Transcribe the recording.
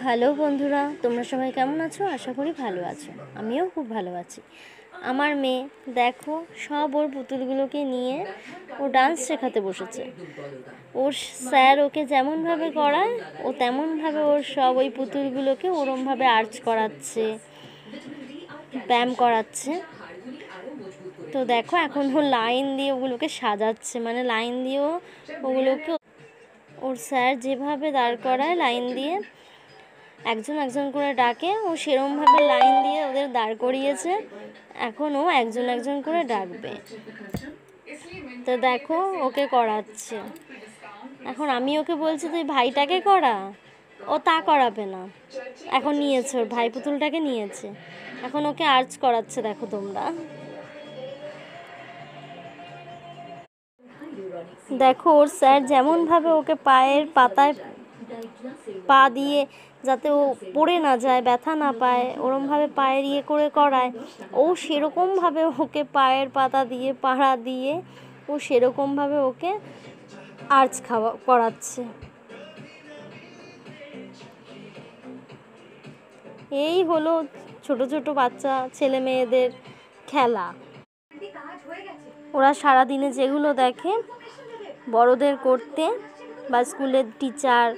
Hello বন্ধুরা, তোমরা সবাই কেমন আছো? আশা করি ভালো আছো। আমিও খুব ভালো আছি। আমার মেয়ে দেখো সব ওর পুতুলগুলোকে নিয়ে ও ডান্স শেখাতে বসেছে। ওর স্যার ওকে যেমনভাবে করায় ও তেমনভাবে ওর সব ওই পুতুলগুলোকে ওরমভাবে আর্চ করাচ্ছে, ব্যায়াম করাচ্ছে। তো দেখো এখন ও লাইন দিয়ে ওগুলোকে সাজাচ্ছে, মানে লাইন দিয়েও ওগুলোকে ওর স্যার যেভাবে দাঁড় করায় লাইন দিয়ে একজন একজন করে ডাকে, ও সেরমভাবে লাইন দিয়ে ওদের দাঁড় করিয়েছে। এখন ও একজন একজন করে ডাকবে। তো দেখো ওকে করাচ্ছে। এখন আমি ওকে বলছি তুই ভাইটাকে করা, ও তা করাবে না। এখন নিয়েছে ওর ভাই পুতুলটাকে নিয়েছে, এখন ওকে আর্চ করাচ্ছে। দেখো তোমরা দেখো ওর স্যার যেমনভাবে ওকে পায়ের পাতায় পা দিয়ে যাতে ও পড়ে না যায়, ব্যথা না পায়, ওরমভাবে পায়ের করে করায়, ও সেরকমভাবে ওকে পায়ের পাতা দিয়ে পাড়া দিয়ে ও সেরকমভাবে ওকে আর্চ করাচ্ছে। এই হলো ছোট ছোট বাচ্চা ছেলে মেয়েদের খেলা। ওরা সারাদিনে যেগুলো দেখে বড়দের করতে বা স্কুলের টিচার